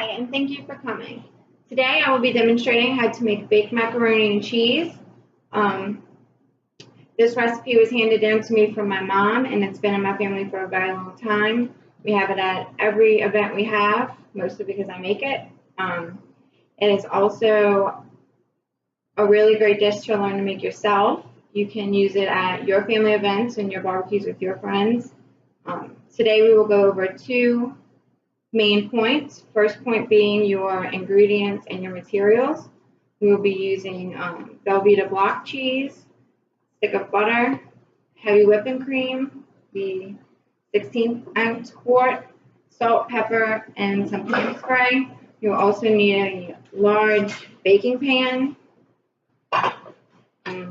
Hi, and thank you for coming. Today I will be demonstrating how to make baked macaroni and cheese. This recipe was handed down to me from my mom, and it's been in my family for a very long time. We have it at every event we have, mostly because I make it. It is also a really great dish to learn to make yourself. You can use it at your family events and your barbecues with your friends. Today we will go over two main points. First point being your ingredients and your materials. We will be using Velveeta block cheese, stick of butter, heavy whipping cream, the 16-ounce quart, salt, pepper, and some pan spray. You'll also need a large baking pan, a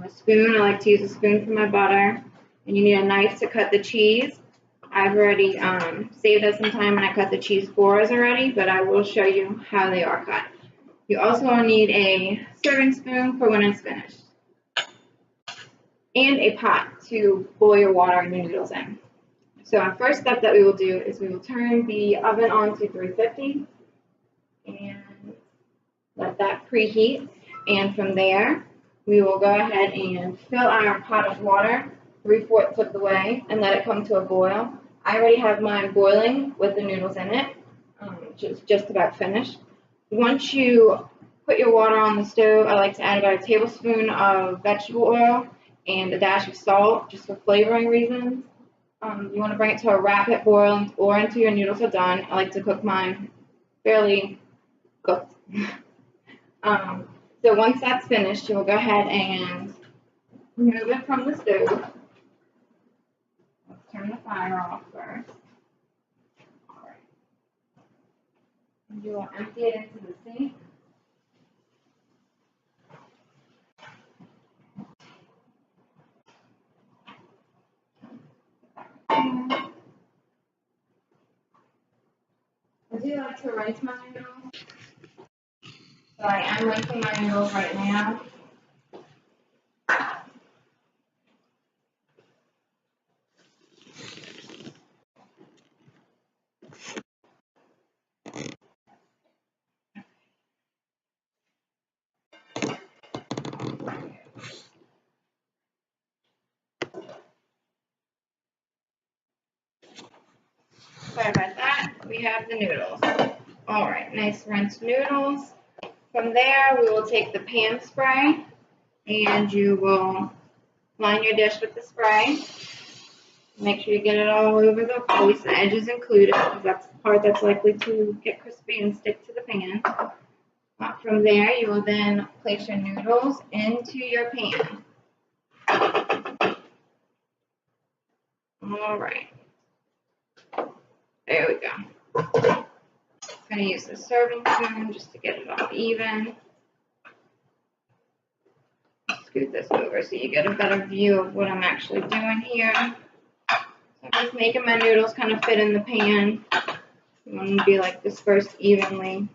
spoon. I like to use a spoon for my butter, and you need a knife to cut the cheese. I've already saved us some time and I cut the cheese for us already, but I will show you how they are cut. You also will need a serving spoon for when it's finished, and a pot to boil your water and your noodles in. So our first step that we will do is we will turn the oven on to 350 and let that preheat. And from there, we will go ahead and fill our pot of water 3/4 of the way and let it come to a boil. I already have mine boiling with the noodles in it, which is just about finished. Once you put your water on the stove, I like to add about a tablespoon of vegetable oil and a dash of salt, just for flavoring reasons. You want to bring it to a rapid boil or until your noodles are done. I like to cook mine fairly cooked. So once that's finished, you will go ahead and remove it from the stove. Let's turn the fire off first. All right. And you will empty it into the sink. I do like to rinse my noodles, so I am rinsing my noodles right now. Sorry about that. We have the noodles. All right, nice rinsed noodles. From there, we will take the pan spray, and you will line your dish with the spray. Make sure you get it all over the place, the edges included, because that's the part that's likely to get crispy and stick to the pan. From there, you will then place your noodles into your pan. All right. There we go. I'm going to use the serving spoon just to get it all even. Scoot this over so you get a better view of what I'm actually doing here. So I'm just making my noodles kind of fit in the pan. You want them to be like dispersed evenly.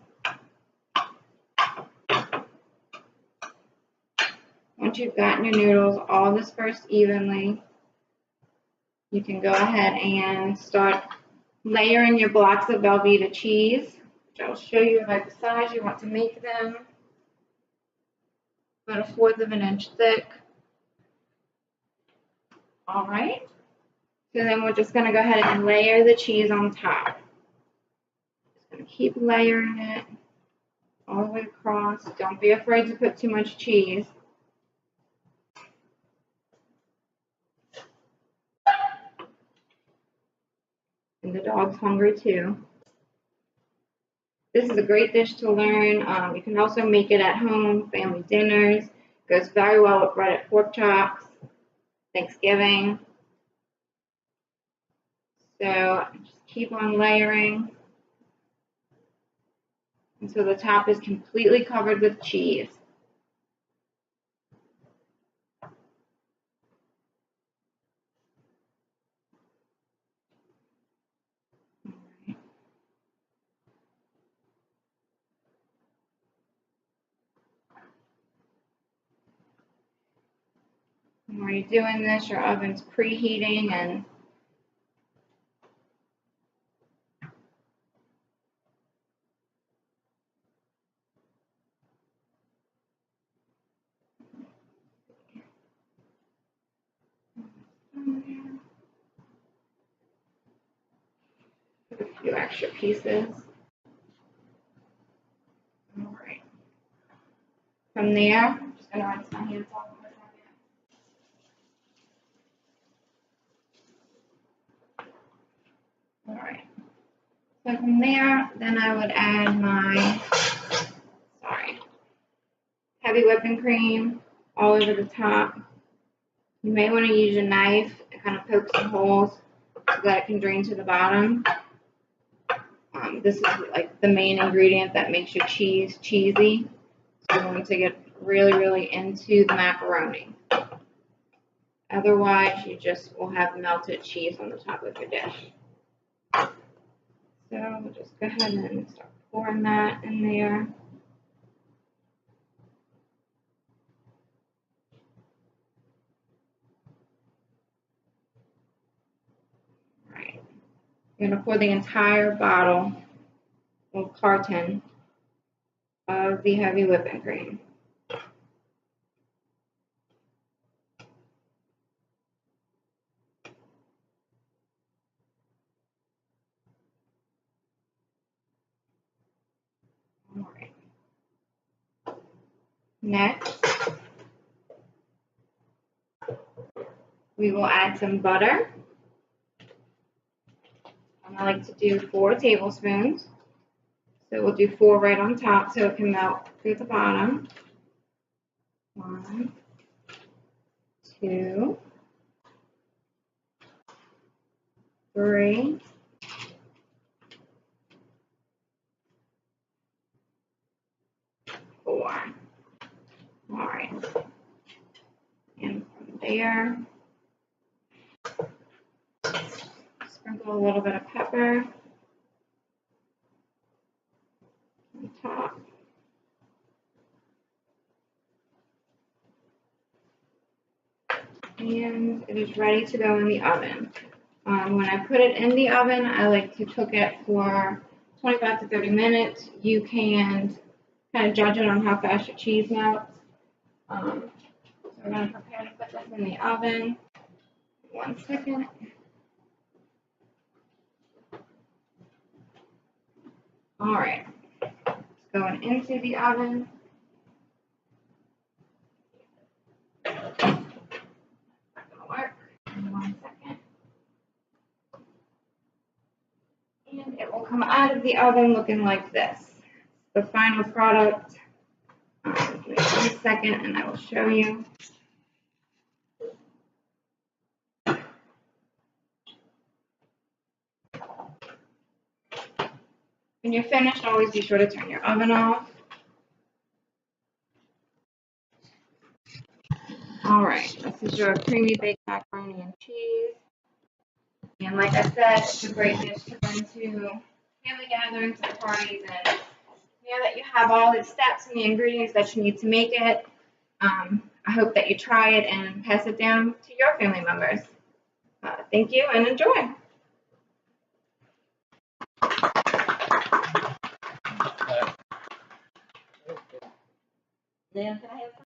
Once you've gotten your noodles all dispersed evenly, you can go ahead and start layering your blocks of Velveeta cheese, which I'll show you about the size you want to make them. About 1/4 of an inch thick. All right. So then we're just going to go ahead and layer the cheese on top. Just going to keep layering it all the way across. Don't be afraid to put too much cheese. And the dog's hungry too. This is a great dish to learn. You can also make it at home, family dinners. Goes very well with breaded pork chops, Thanksgiving. So just keep on layering until the top is completely covered with cheese. And while you're doing this, your oven's preheating, and Put a few extra pieces. All right. From there, I'm just going to rinse my hands off for a second. All right. So from there, then I would add my, heavy whipping cream all over the top. You may want to use a knife and kind of poke some holes so that it can drain to the bottom. This is like the main ingredient that makes your cheese cheesy. So you want to get really, really into the macaroni. Otherwise, you just will have melted cheese on the top of your dish. So we'll just go ahead and start pouring that in there. Alright. I'm going to pour the entire bottle or carton of the heavy whipping cream. Alright. Next, we will add some butter. I like to do 4 tablespoons. So we'll do 4 right on top so it can melt through the bottom. 1, 2, 3, 4. All right. And from there, sprinkle a little bit of pepper on top. And it is ready to go in the oven. When I put it in the oven, I like to cook it for 25 to 30 minutes. You can kind of judge it on how fast your cheese melts. So we're going to prepare to put this in the oven. 1 second. All right, it's going into the oven. Not gonna work. 1 second. And it will come out of the oven looking like this. The final product. Give me 1 second and I will show you. When you're finished, always be sure to turn your oven off. All right, this is your creamy baked macaroni and cheese. And like I said, it's a great dish to bring to family gatherings or parties. And now that you have all the steps and the ingredients that you need to make it, I hope that you try it and pass it down to your family members. Thank you and enjoy. Dan, can I have